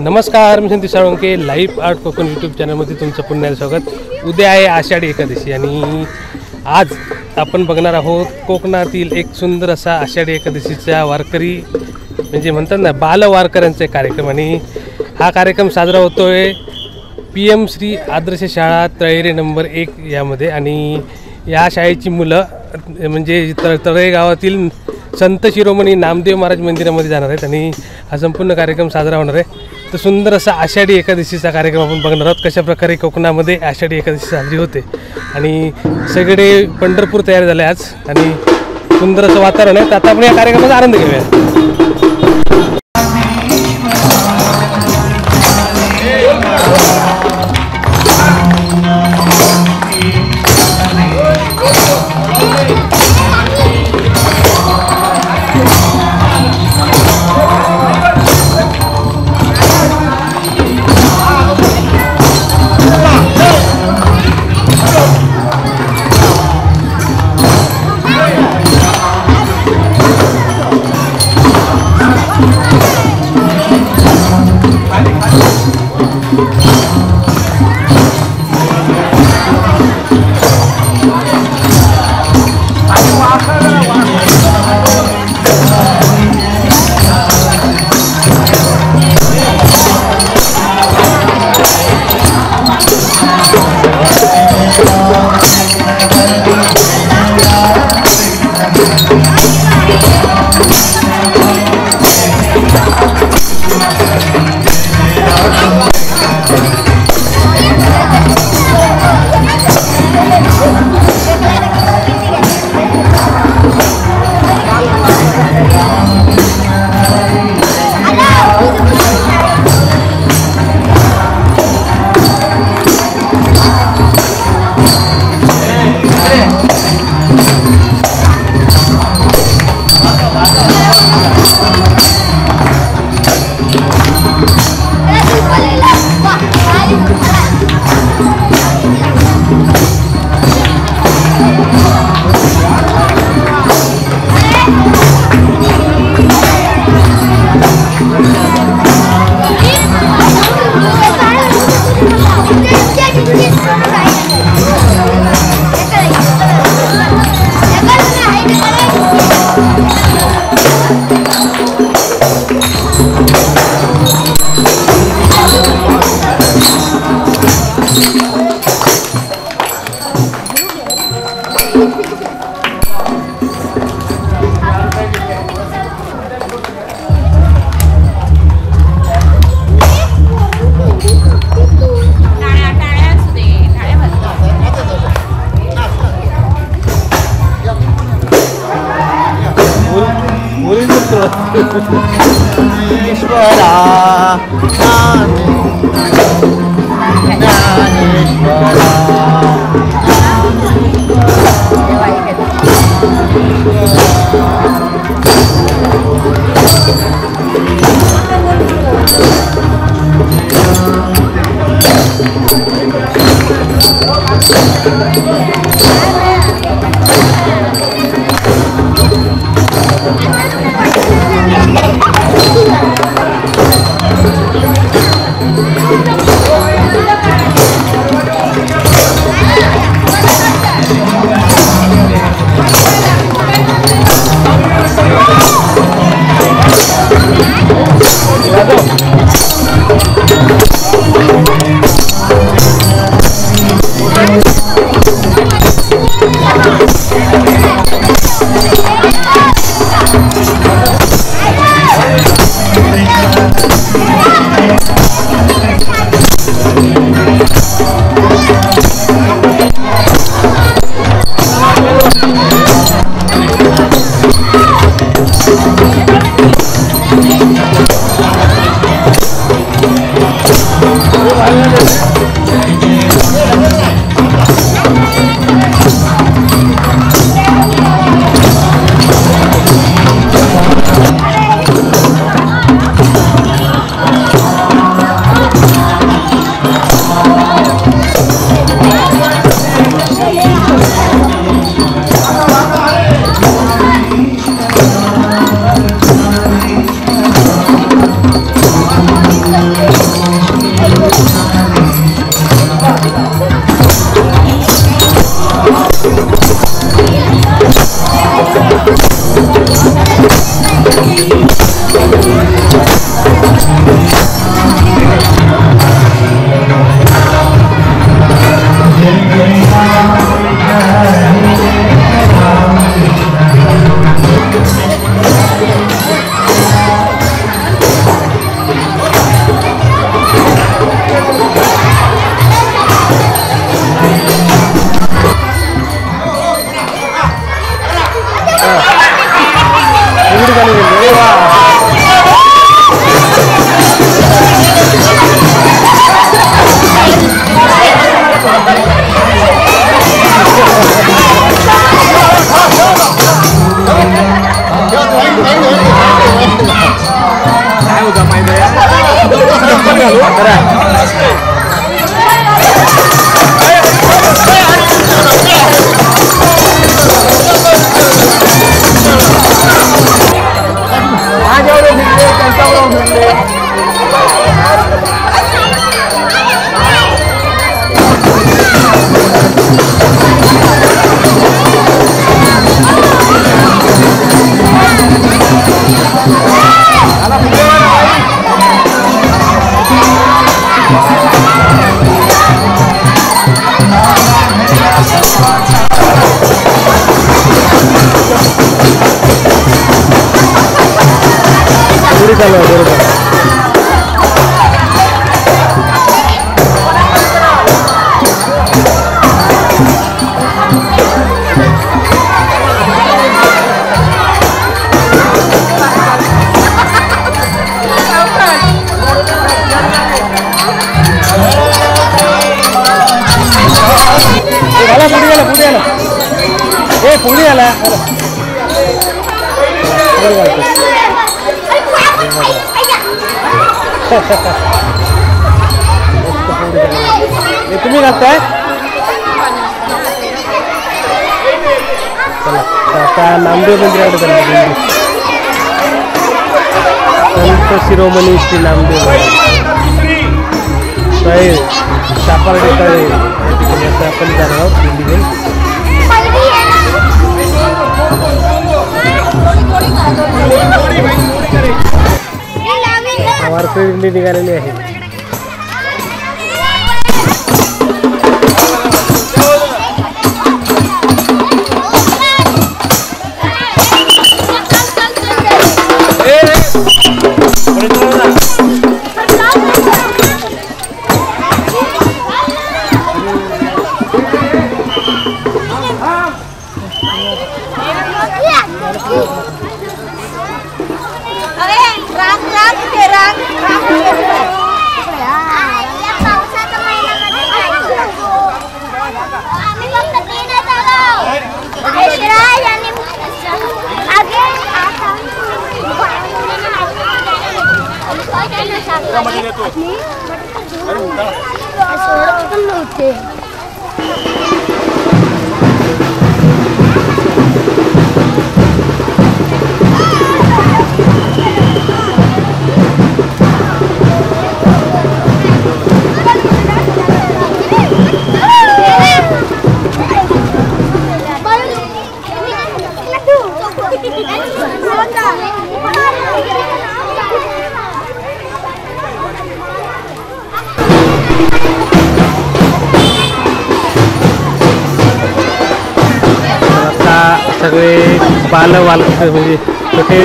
नमस्कार, मी Santosh Salunke. Live art Konkan YouTube चॅनलमध्ये तुमचं पुन्हा स्वागत. उद्या आहे आषाढी एकादशी आणि आज आपण बघणार आहोत कोकणातील एक सुंदर असा आषाढी एकादशीचा वारकरी म्हणजे म्हणतात ना बालवारकऱ्यांचा कार्यक्रम. आणि हा कार्यक्रम साजरा होतो आहे PM श्री आदर्श शाळा तळेरे नंबर 1 यामध्ये. आणि या शाळेची मुलं म्हणजे तळे गावातील संत शिरोमणी नामदेव महाराज मंदिरामध्ये जाणार आहेत आणि हा संपूर्ण कार्यक्रम साजरा होणार आहे. तर सुंदर असा आषाढी एकादशीचा कार्यक्रम आपण बघणार आहोत. कशा प्रकारे कोकणामध्ये आषाढी एकादशी साजरी होते आणि सगळे पंढरपूर तयार झाले आज आणि सुंदर असं वातावरण आहे. तर आता आपण या कार्यक्रमाचा आनंद घेऊया. पुढे आला तुम्ही घालताय चला आता नामदेव मंदिराकडे चाललो संत शिरोमणी श्री नामदेव तळे सापर्डे तळे आता आपण जाणार आहोत दिल्ली वारकरी निघालेली आहे सगळे बालवालक म्हणजे छोटे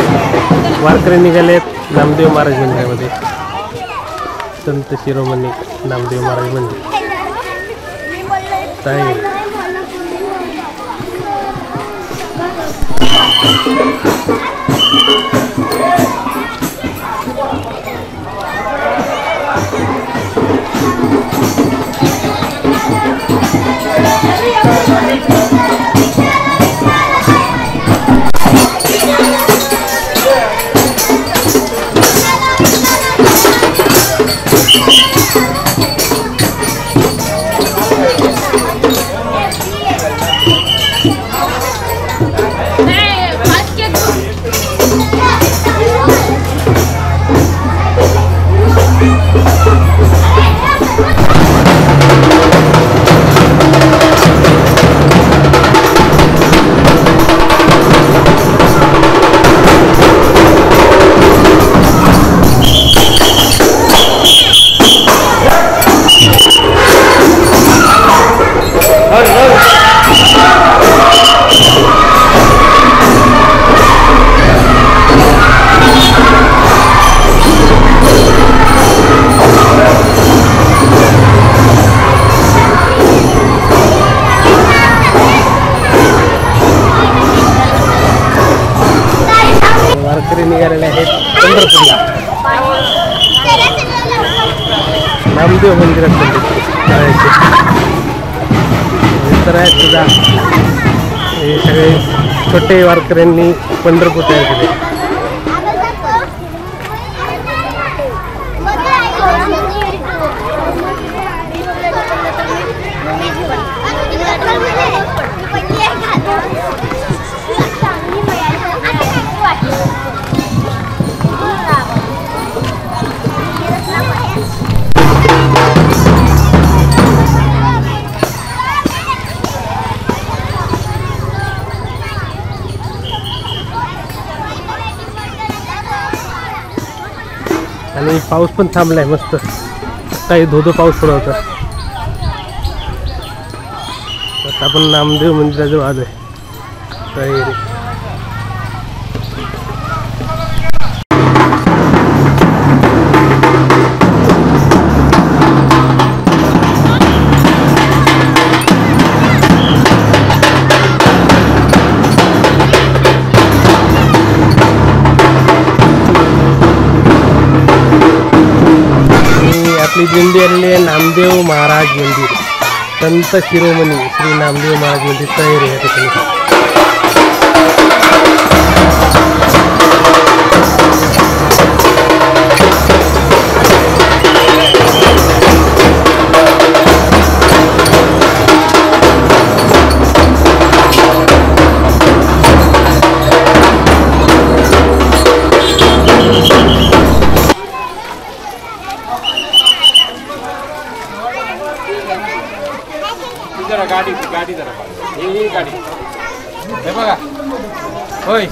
वारकरी निघालेत नामदेव महाराज मंदिरामध्ये संत शिरोमणी नामदेव महाराज मंदिर निघालेले आहेत पंढरपूरला नामदेव मंदिरात तर आहेत सुद्धा हे सगळे छोटे वारकऱ्यांनी पंढरपूर तयार केले. आणि पाऊस पण थांबलाय मस्त. काही धोधो पाऊस पडत होता. आता आपण नामदेव मंदिराजवळ आलोय. आपली दिंडी आलेली आहे नामदेव महाराज मंदिर. संत शिरोमणी श्री नामदेव महाराज मंदिर तयार आहे या ठिकाणी. गाडी जरा ही गाडी हे बघा होय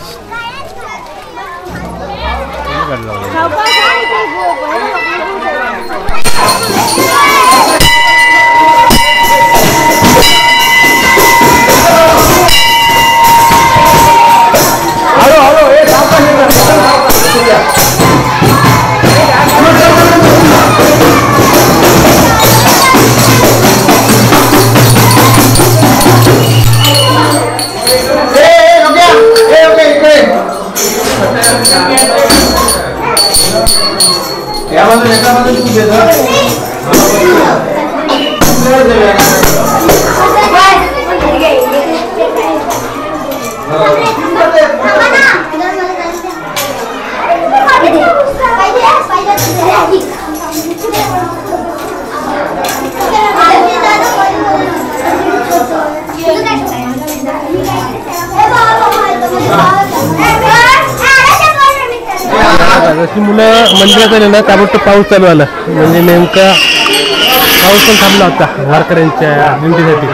जशी मुलं मंदिरात आले ना त्यामुळे पाऊस चालू आला. म्हणजे नेमका पाऊस पण थांबला होता वारकऱ्यांच्या दिंडीसाठी.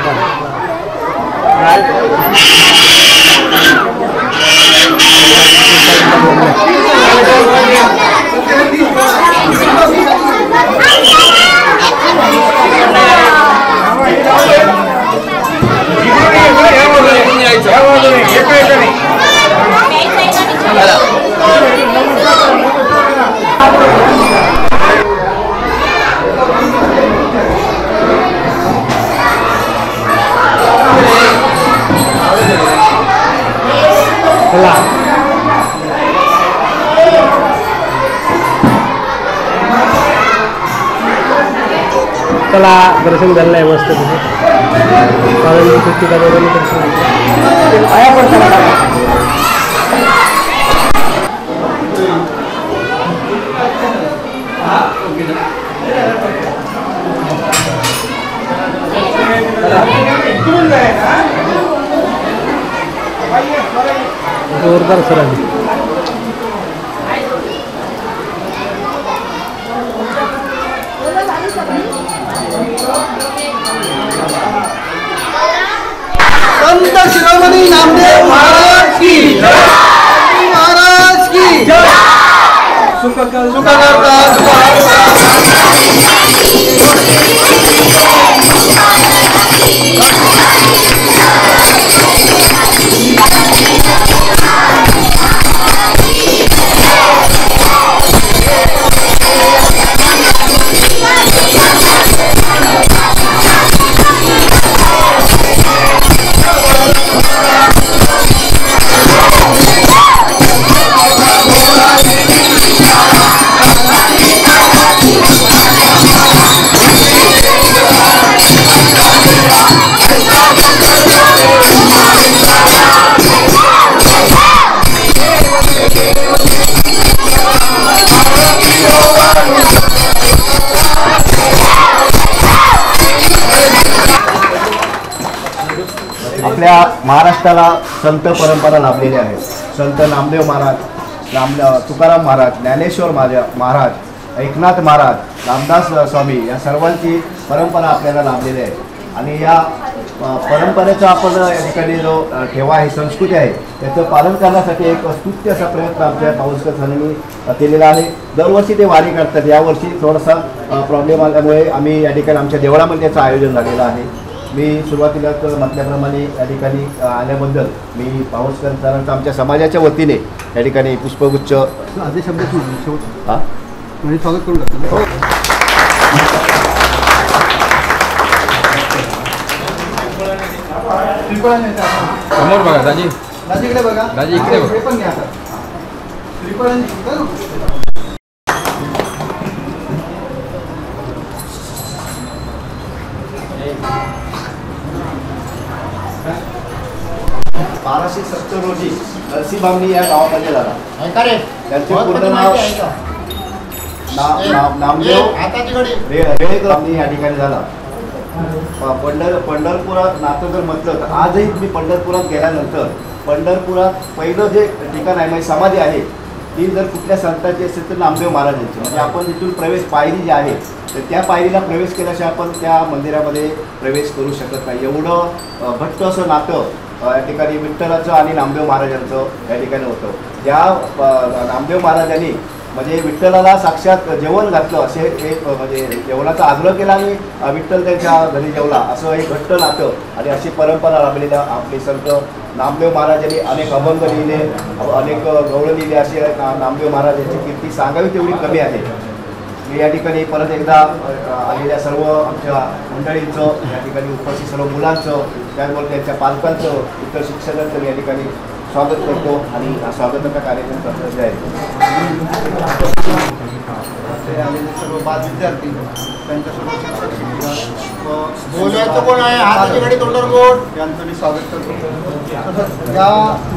चला दर्शन झालं आहे मस्त तिथे. जोरदार सर आली. संत शिरोमणी नामदेव महाराज की जय. महाराज की जय. सुख आपल्या महाराष्ट्राला संत परंपरा लाभलेली आहे. संत नामदेव महाराज, तुकाराम महाराज, ज्ञानेश्वर महाराज, एकनाथ महाराज, रामदास स्वामी या सर्वांची परंपरा आपल्याला लाभलेली आहे. आणि या परंपरेचा आपण या ठिकाणी जो ठेवा आहे, संस्कृती आहे, त्याचं पालन करण्यासाठी एक स्तुत्य असा प्रयत्न आमच्या पाऊसकर सरांनी केलेला आहे. दरवर्षी ते वारी करतात. यावर्षी थोडासा प्रॉब्लेम आल्यामुळे आम्ही या ठिकाणी आमच्या देवळामध्ये त्याचं आयोजन झालेलं आहे. मी सुरुवातीलाच म्हटल्याप्रमाणे या ठिकाणी आल्याबद्दल मी पाऊसकर सरांचा आमच्या समाजाच्या वतीने या ठिकाणी पुष्पगुच्छ आधी शब्द हां म्हणजे स्वागत करून टाकतो. समोर बघा दाजी, दाजी इकडे बघा, दाजी इकडे बघा. हे पण घ्या आता. श्रीफळ 1270 रोजी नरसिंहबामणी या गावामध्ये झाला. त्यांचे पूर्ण नाव नामदेव रेळेकर या ठिकाणी झाला. पंढरपुरात नातं जर म्हटलं तर आजही तुम्ही पंढरपुरात गेल्यानंतर पंढरपुरात पहिलं जे ठिकाण आहे म्हणजे समाधी आहे ती जर कुठल्या संतांची असेल तर नामदेव महाराजांची. म्हणजे आपण तिथून प्रवेश पायरी जी आहे तर त्या पायरीला प्रवेश केल्याशिवाय आपण त्या मंदिरामध्ये प्रवेश करू शकत नाही. एवढं घट्ट असं नातं या ठिकाणी विठ्ठलाचं आणि नामदेव महाराजांचं या ठिकाणी होतं. ज्या नामदेव महाराजांनी म्हणजे विठ्ठलाला साक्षात जेवण घातलं असे एक म्हणजे जेवणाचा आग्रह केला आणि विठ्ठल त्यांच्या घरी जेवला असं एक घट्ट नातं आणि अशी परंपरा लाभलेल्या आपले संत नामदेव महाराजांनी अनेक अभंग लिहिले, अनेक गवळ लिहिले. असे नामदेव महाराजांची कीर्ती सांगावी तेवढी कमी आहे. मी या ठिकाणी परत एकदा आलेल्या सर्व आमच्या मंडळींचं, या ठिकाणी उपस्थित सर्व मुलांचं, त्याचबरोबर त्यांच्या पालकांचं, इतर शिक्षकांचं या ठिकाणी स्वागत करतो आणि स्वागताचा कार्यक्रम करत आहे. आलेले सर्व बाद विद्यार्थी, त्यांच्यासोबत बोलायचं कोण आहे, हाताची गाडी तोंडावर बोट, यांचं मी स्वागत करतो. तसंच या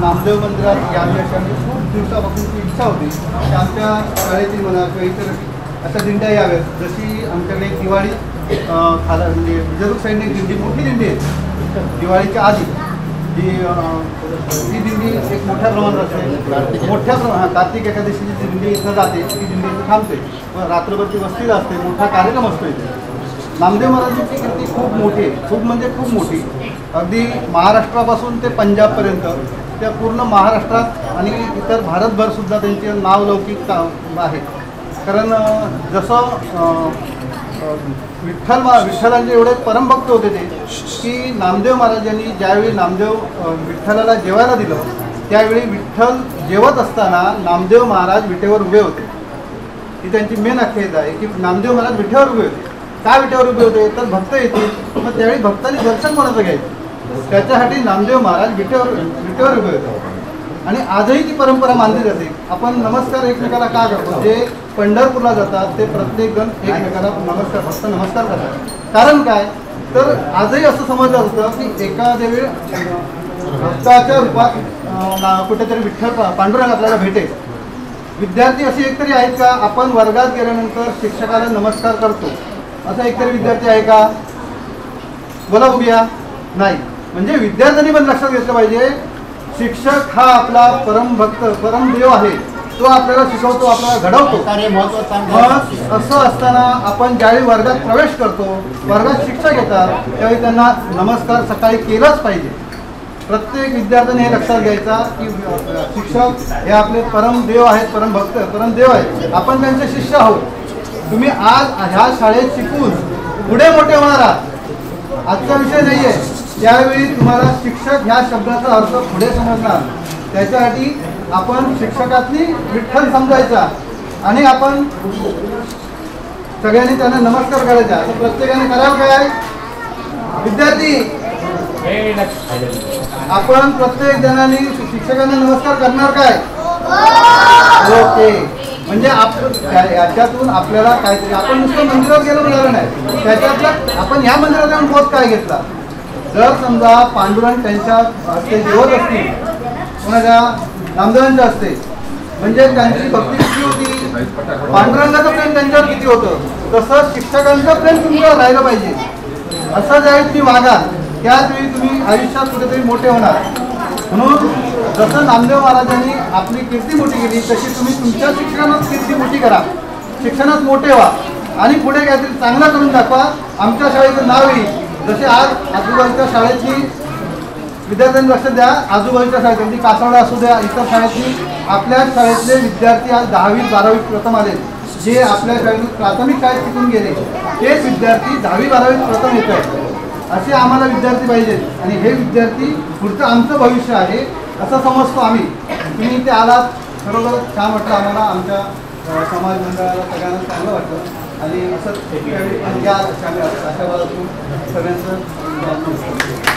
नामदेव मंदिरात यावी अशी आमची खूप दिवसापासूनची इच्छा होती की आमच्या शाळेतील म्हणा किंवा इतर अशा दिंड्या याव्यात. जशी आमच्याकडे दिवाळी खाला म्हणजे विजय सैनिक दिंडी, मोठी दिंडी आहे दिवाळीच्या आधी, ही दिंडी एक मोठ्या प्रमाणात असते. मोठ्या प्रमाणात कार्तिक एकादशीची दिंडी इथं जाते, ती दिंडी इथं थांबते, रात्रभर ती वस्तीला असते, मोठा कार्यक्रम असतो इथे. नामदेव महाराजांची कीर्ती खूप मोठी आहे, खूप म्हणजे खूप मोठी. अगदी महाराष्ट्रापासून ते पंजाबपर्यंत, त्या पूर्ण महाराष्ट्रात आणि इतर भारतभरसुद्धा त्यांचे नावलौकिक आहे. कारण जसं विठ्ठलांचे एवढे परमभक्त होते ते की नामदेव महाराजांनी ज्यावेळी विठ्ठलाला जेवायला दिलं त्यावेळी विठ्ठल जेवत असताना नामदेव महाराज विटेवर उभे होते. ही त्यांची मेन आख्यायिका आहे की नामदेव महाराज विटेवर उभे होते. का विटेवर उभे होते तर भक्त येतील, मग त्यावेळी भक्तांनी दर्शन कोणाचं घ्यायचं, त्याच्यासाठी नामदेव महाराज विटेवर उभे होते. आणि आजही ती परंपरा मानली जाते. आपण नमस्कार एकमेकाला का करतो, जे पंढरपूरला जातात ते प्रत्येक जण एकमेकाला नमस्कार, फक्त नमस्कार करतात. कारण काय तर आजही असं समजलं होतं की एखाद्या वेळ भक्ताच्या रूपात कुठेतरी विठ्ठल पांडुरंग आपल्याला भेटेल. विद्यार्थी असे एकतरी आहेत का, आपण वर्गात गेल्यानंतर शिक्षकाला नमस्कार करतो असा एकतरी विद्यार्थी आहे का, बोला बघूया. नाही. म्हणजे विद्यार्थ्यांनी पण लक्षात घेतलं पाहिजे, शिक्षक हा आपला परमभक्त परमदेव आहे, तो आपल्याला शिकवतो, आपल्याला घडवतो. मग असं असताना आपण ज्यावेळी वर्गात प्रवेश करतो, वर्गात शिक्षक येतात त्यावेळी त्यांना नमस्कार सकाळी केलाच पाहिजे. प्रत्येक विद्यार्थ्याने हे लक्षात घ्यायचा की शिक्षक हे आपले परमदेव आहेत, परमभक्त परमदेव आहेत, आपण त्यांचे शिष्य आहोत. तुम्ही आज ह्या शाळेत शिकून पुढे मोठे होणार आहात, आजचा विषय नाही आहे. त्यावेळी तुम्हाला शिक्षक ह्या शब्दाचा अर्थ पुढे समजणार. त्याच्यासाठी आपण शिक्षकांनी विठ्ठल समजायचा आणि आपण सगळ्यांनी त्यांना नमस्कार करायचा. असं प्रत्येकाने करावं काय विद्यार्थी, आपण प्रत्येक जणांनी शिक्षकांना नमस्कार करणार काय, ओके. म्हणजे याच्यातून आपल्याला काहीतरी, आपण नुसतं मंदिरात गेलो म्हणालं नाही, त्याच्यातलं आपण ह्या मंदिरात जाऊन बोध काय घेतला. जर समजा पांडुरंग त्यांच्या हस्ते जेवत असतील, कोणाच्या नामदेवांच्या हस्ते, म्हणजे त्यांची भक्ती किती होती, पांडुरंगाचं प्रेम त्यांच्यावर किती होतं, तसं शिक्षकांचं प्रेम तुमच्यावर राहिलं पाहिजे. असं ज्यावेळी तुम्ही वागा त्याच वेळी तुम्ही आयुष्यात कुठेतरी मोठे होणार. म्हणून जसं नामदेव महाराजांनी आपली कीर्ती मोठी केली तशी तुम्ही तुमच्या शिक्षणात कीर्ती मोठी करा, शिक्षणात मोठे व्हा आणि पुढे काहीतरी चांगलं करून दाखवा. आमच्या शाळेचं नाव येईल. जसे आज आजूबाजूच्या शाळेतली विद्यार्थ्यांनी लक्ष द्या, आजूबाजूच्या शाळेत कासावडा असू द्या, इतर शाळेतली आपल्या शाळेतले विद्यार्थी आज 10वी 12वी प्रथम आले. जे आपल्या शाळेतून प्राथमिक शाळेत शिकून गेले तेच विद्यार्थी 10वी 12वी प्रथम येत आहेत. असे आम्हाला विद्यार्थी पाहिजेत आणि हे विद्यार्थी पुढचं आमचं भविष्य आहे असं समजतो आम्ही. तुम्ही इथे आलात, खरोखर छान वाटलं आम्हाला, आमच्या समाज मंडळाला सगळ्यांना चांगलं वाटलं आणि असंच यावेळी पण या अशा सगळ्यांचं